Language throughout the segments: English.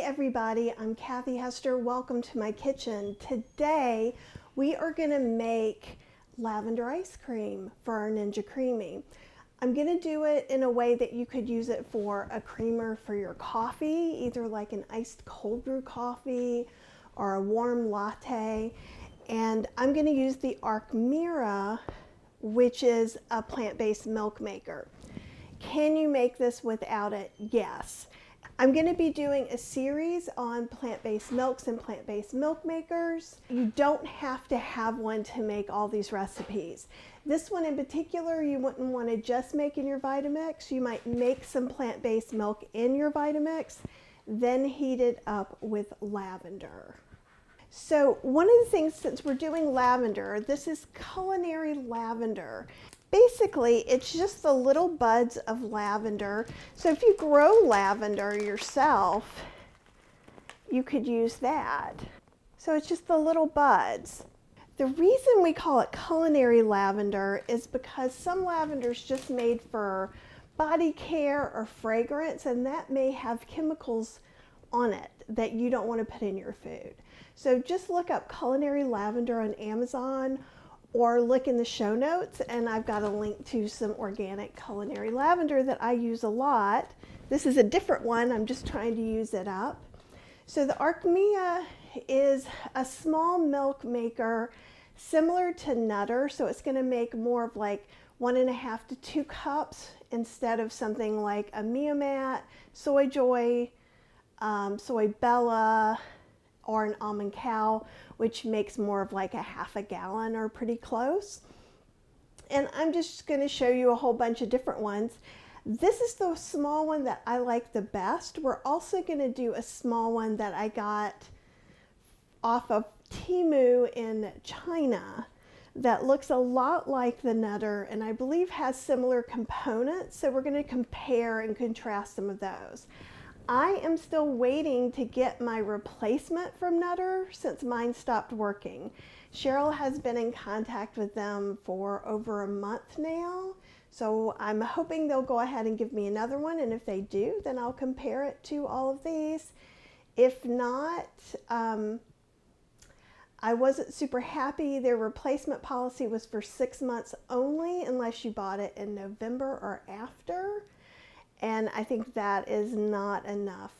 everybody, I'm Kathy Hester. Welcome to my kitchen. Today we are going to make lavender ice cream for our Ninja Creami. I'm going to do it in a way that you could use it for a creamer for your coffee, either like an iced cold brew coffee or a warm latte. And I'm going to use the Arcmira, which is a plant-based milk maker. Can you make this without it? Yes. I'm going to be doing a series on plant-based milks and plant-based milk makers. You don't have to have one to make all these recipes. This one in particular, you wouldn't want to just make in your Vitamix. You might make some plant-based milk in your Vitamix, then heat it up with lavender. So one of the things, since we're doing lavender, this is culinary lavender. Basically, it's just the little buds of lavender. So if you grow lavender yourself, you could use that. So it's just the little buds. The reason we call it culinary lavender is because some lavender is just made for body care or fragrance, and that may have chemicals on it that you don't want to put in your food. So just look up culinary lavender on Amazon, or look in the show notes, and I've got a link to some organic culinary lavender that I use a lot. This is a different one, I'm just trying to use it up. So the Arcmira is a small milk maker similar to Nutter, so it's gonna make more of like 1.5 to 2 cups instead of something like a Mia-Mat, Soy Joy, Soy Bella, or an almond cow, which makes more of like a 1/2 gallon or pretty close. And I'm just going to show you a whole bunch of different ones. This is the small one that I like the best. We're also going to do a small one that I got off of Temu in China that looks a lot like the Nutter and I believe has similar components. So we're going to compare and contrast some of those. I am still waiting to get my replacement from Nutter since mine stopped working. Cheryl has been in contact with them for over a month now, so I'm hoping they'll go ahead and give me another one, and if they do, then I'll compare it to all of these. If not, I wasn't super happy. Their replacement policy was for 6 months only unless you bought it in November or after. And I think that is not enough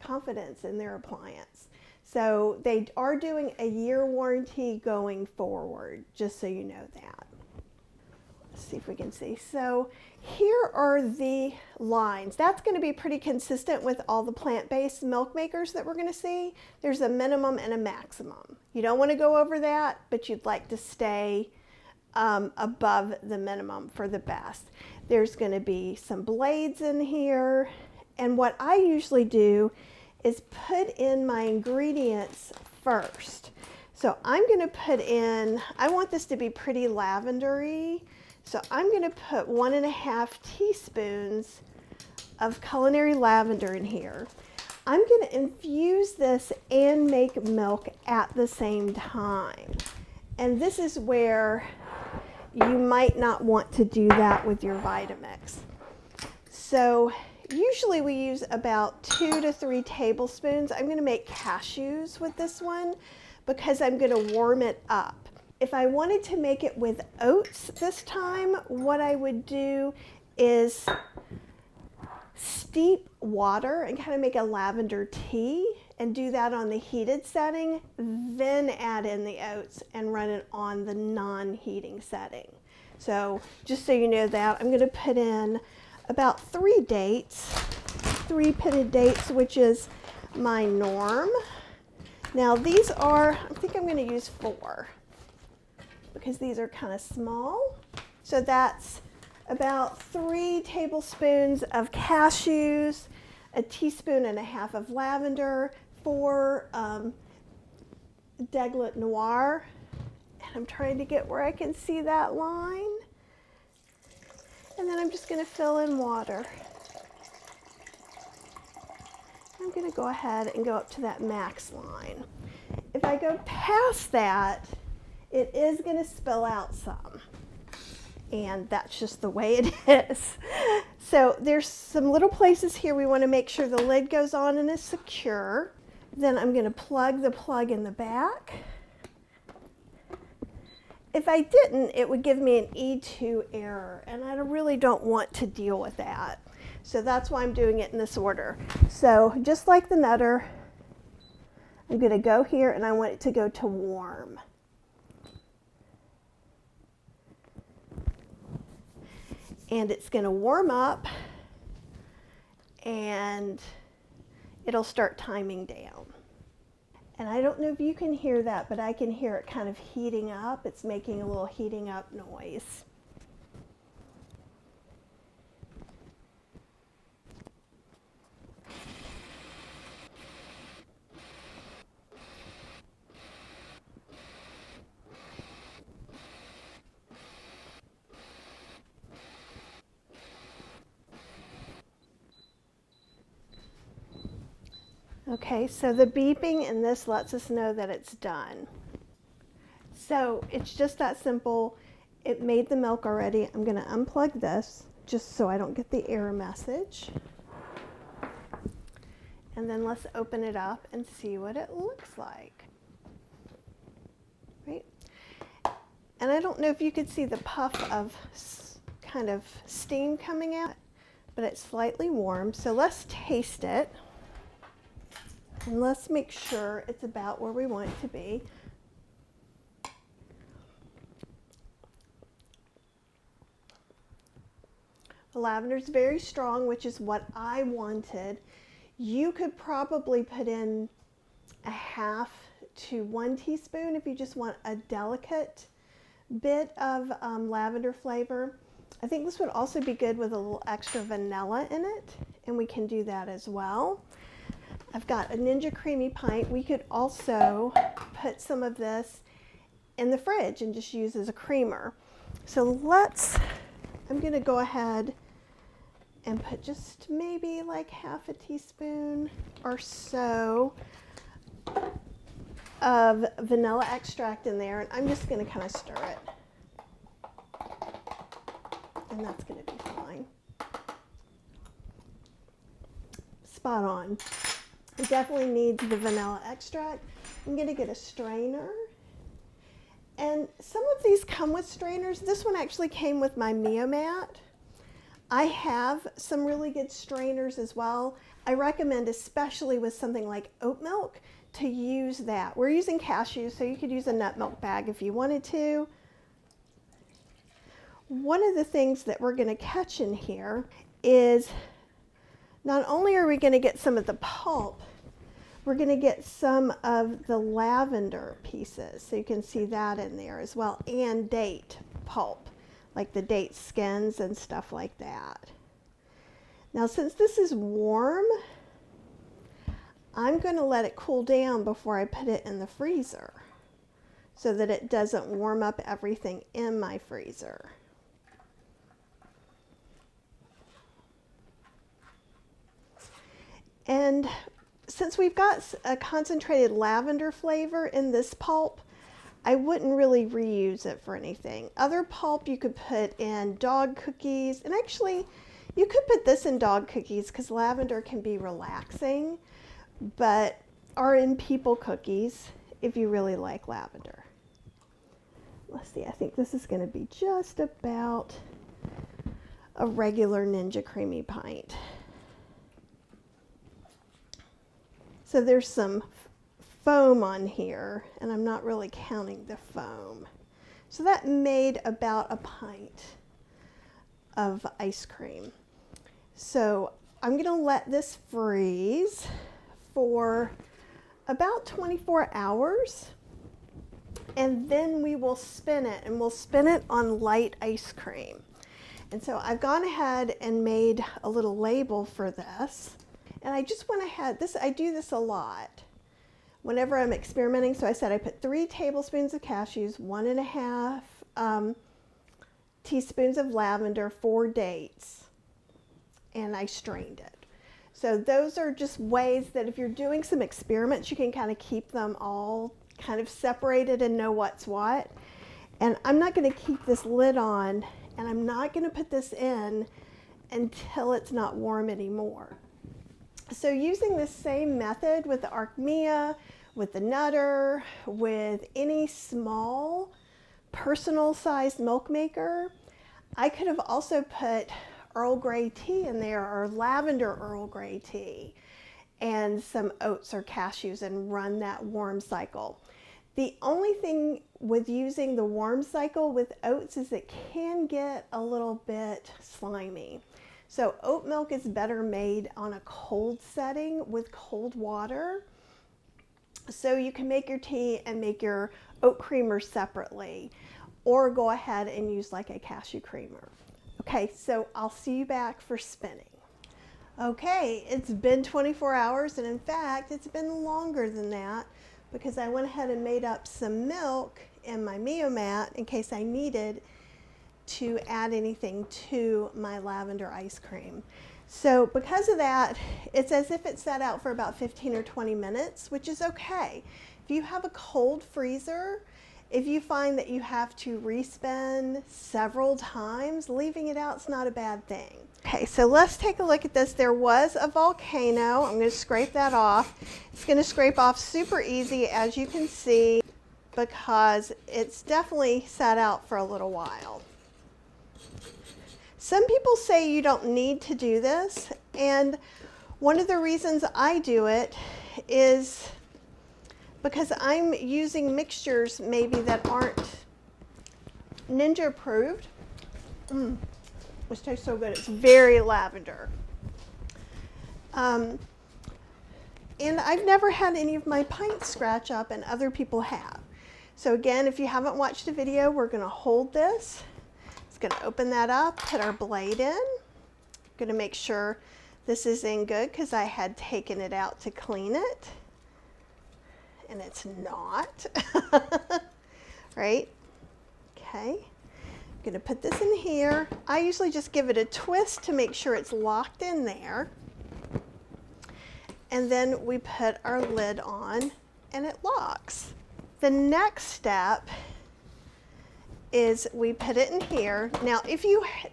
confidence in their appliance. So they are doing a year warranty going forward, just so you know that. Let's see if we can see. So here are the lines. That's going to be pretty consistent with all the plant-based milk makers that we're going to see. There's a minimum and a maximum. You don't want to go over that, but you'd like to stay above the minimum for the best. There's going to be some blades in here, and what I usually do is put in my ingredients first. So I'm going to put in, I want this to be pretty lavendery, so I'm going to put 1.5 teaspoons of culinary lavender in here. I'm going to infuse this and make milk at the same time, and this is where you might not want to do that with your Vitamix. So usually we use about 2 to 3 tablespoons. I'm going to make cashews with this one because I'm going to warm it up. If I wanted to make it with oats this time, what I would do is steep water and kind of make a lavender tea and do that on the heated setting, then add in the oats and run it on the non-heating setting. So just so you know that, I'm going to put in about 3 dates, 3 pitted dates, which is my norm. Now these are, I think I'm going to use 4 because these are kind of small. So that's about 3 tablespoons of cashews, 1.5 teaspoons of lavender, 4 Deglet Noir, and I'm trying to get where I can see that line, and then I'm just going to fill in water. I'm going to go ahead and go up to that max line. If I go past that, it is going to spill out some, and that's just the way it is. So there's some little places here we want to make sure the lid goes on and is secure. Then I'm going to plug the plug in the back. If I didn't, it would give me an E2 error, and I really don't want to deal with that. So that's why I'm doing it in this order. So just like the nutter, I'm going to go here and I want it to go to warm. And it's going to warm up and it'll start timing down. And I don't know if you can hear that, but I can hear it kind of heating up. It's making a little heating up noise. Okay, so the beeping in this lets us know that it's done. So it's just that simple. It made the milk already. I'm going to unplug this just so I don't get the error message. And then let's open it up and see what it looks like. Right? And I don't know if you could see the puff of kind of steam coming out, but it's slightly warm. So let's taste it. And let's make sure it's about where we want it to be. The lavender is very strong, which is what I wanted. You could probably put in a half to 1 teaspoon if you just want a delicate bit of lavender flavor. I think this would also be good with a little extra vanilla in it, and we can do that as well. I've got a Ninja Creami pint. We could also put some of this in the fridge and just use as a creamer. So I'm going to go ahead and put just maybe like half a teaspoon or so of vanilla extract in there, and I'm just going to kind of stir it. And that's going to be fine. Spot on. It definitely needs the vanilla extract. I'm going to get a strainer. And some of these come with strainers. This one actually came with my Mio mat. I have some really good strainers as well. I recommend, especially with something like oat milk, to use that. We're using cashews, so you could use a nut milk bag if you wanted to. One of the things that we're going to catch in here is not only are we going to get some of the pulp, we're going to get some of the lavender pieces. So you can see that in there as well, and date pulp, like the date skins and stuff like that. Now, since this is warm, I'm going to let it cool down before I put it in the freezer so that it doesn't warm up everything in my freezer. And since we've got a concentrated lavender flavor in this pulp, I wouldn't really reuse it for anything. Other pulp you could put in dog cookies, and actually you could put this in dog cookies because lavender can be relaxing, or in people cookies if you really like lavender. Let's see, I think this is going to be just about a regular Ninja Creami pint. So there's some foam on here, and I'm not really counting the foam. So that made about a pint of ice cream. So I'm going to let this freeze for about 24 hours, and then we will spin it, and we'll spin it on light ice cream. And so I've gone ahead and made a little label for this. And I just went ahead, I do this a lot whenever I'm experimenting. So I said I put 3 tablespoons of cashews, 1.5 teaspoons of lavender, 4 dates, and I strained it. So those are just ways that if you're doing some experiments, you can kind of keep them all kind of separated and know what's what. And I'm not going to keep this lid on, and I'm not going to put this in until it's not warm anymore. So using the same method with the Arcmira, with the Nutter, with any small personal sized milk maker, I could have also put Earl Grey tea in there, or lavender Earl Grey tea, and some oats or cashews, and run that warm cycle. The only thing with using the warm cycle with oats is it can get a little bit slimy. So oat milk is better made on a cold setting with cold water. So you can make your tea and make your oat creamer separately, or go ahead and use like a cashew creamer. Okay, so I'll see you back for spinning. Okay, it's been 24 hours, and in fact, it's been longer than that because I went ahead and made up some milk in my Mio-Mat in case I needed to add anything to my lavender ice cream. So because of that, it's as if it sat out for about 15 or 20 minutes, which is okay. If you have a cold freezer, if you find that you have to respin several times, leaving it out is not a bad thing. Okay, so let's take a look at this. There was a volcano. I'm going to scrape that off. It's going to scrape off super easy, as you can see, because it's definitely sat out for a little while. Some people say you don't need to do this, and one of the reasons I do it is because I'm using mixtures maybe that aren't Ninja approved. Which tastes so good. It's very lavender. And I've never had any of my pints scratch up, and other people have. So again, if you haven't watched the video, we're going to hold this. Going to open that up, put our blade in. Going to make sure this is in good because I had taken it out to clean it, and it's not. Right? Okay. I'm going to put this in here. I usually just give it a twist to make sure it's locked in there. And then we put our lid on and it locks. The next step is we put it in here. Now,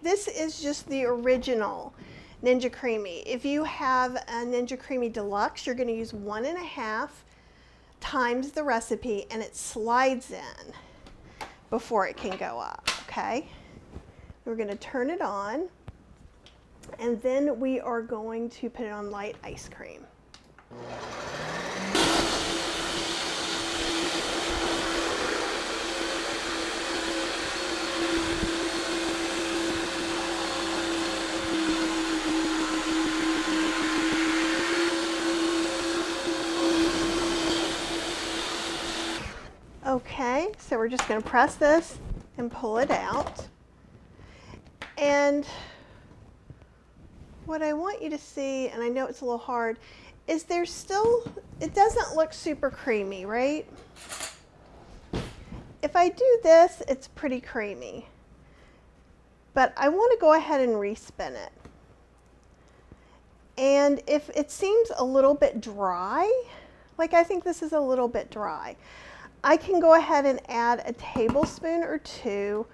this is just the original Ninja Creami. If you have a Ninja Creami Deluxe, you're going to use 1.5 times the recipe, and it slides in before it can go up, okay? We're going to turn it on, and then we are going to put it on light ice cream. Okay, so we're just going to press this and pull it out. And what I want you to see, and I know it's a little hard, is there's still, it doesn't look super creamy, right? If I do this, it's pretty creamy. But I want to go ahead and respin it. And if it seems a little bit dry, like I think this is a little bit dry, I can go ahead and add a tablespoon or 2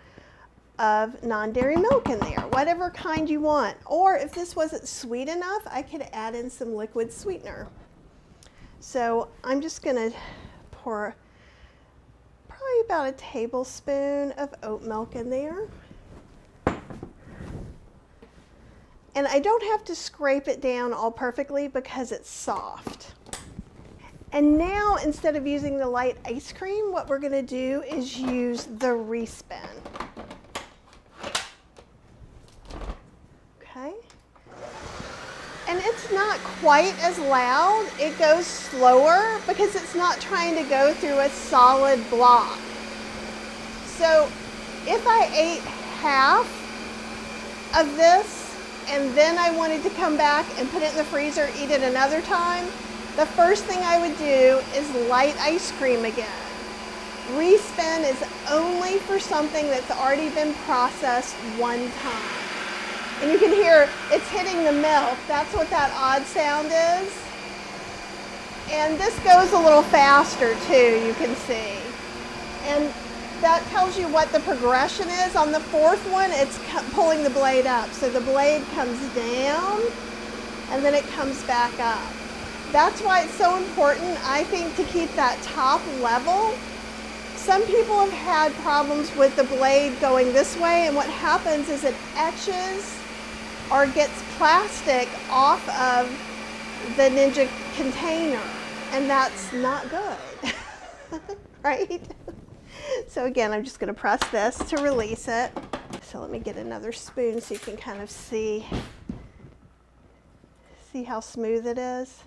of non-dairy milk in there, whatever kind you want. Or if this wasn't sweet enough, I could add in some liquid sweetener. So I'm just going to pour probably about a tablespoon of oat milk in there. And I don't have to scrape it down all perfectly because it's soft. And now, instead of using the light ice cream, what we're going to do is use the respin. Okay. And it's not quite as loud. It goes slower because it's not trying to go through a solid block. So if I ate half of this and then I wanted to come back and put it in the freezer, eat it another time, the first thing I would do is light ice cream again. Respin is only for something that's already been processed one time. And you can hear it's hitting the milk. That's what that odd sound is. And this goes a little faster too, you can see. And that tells you what the progression is. On the fourth one, it's pulling the blade up. So the blade comes down and then it comes back up. That's why it's so important, I think, to keep that top level. Some people have had problems with the blade going this way, and what happens is it etches or gets plastic off of the Ninja container, and that's not good, right? So again, I'm just going to press this to release it. So let me get another spoon so you can kind of see how smooth it is.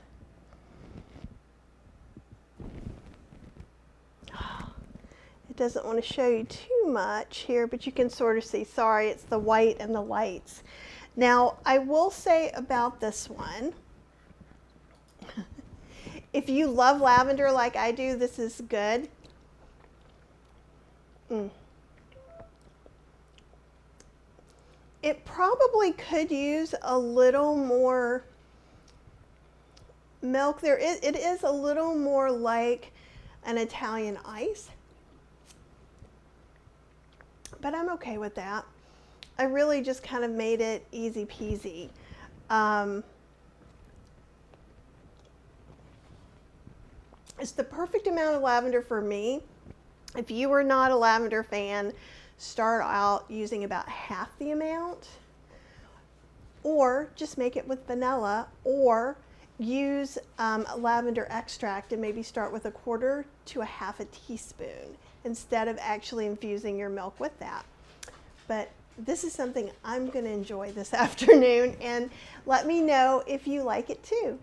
It doesn't want to show you too much here, but you can sort of see. Sorry, it's the white and the lights. Now, I will say about this one, if you love lavender like I do, this is good. It probably could use a little more milk. It is a little more like an Italian ice, but I'm okay with that. I really just kind of made it easy peasy. It's the perfect amount of lavender for me. If you are not a lavender fan, start out using about half the amount, or just make it with vanilla, or use lavender extract and maybe start with 1/4 to 1/2 teaspoon instead of actually infusing your milk with that. But this is something I'm going to enjoy this afternoon, and let me know if you like it too.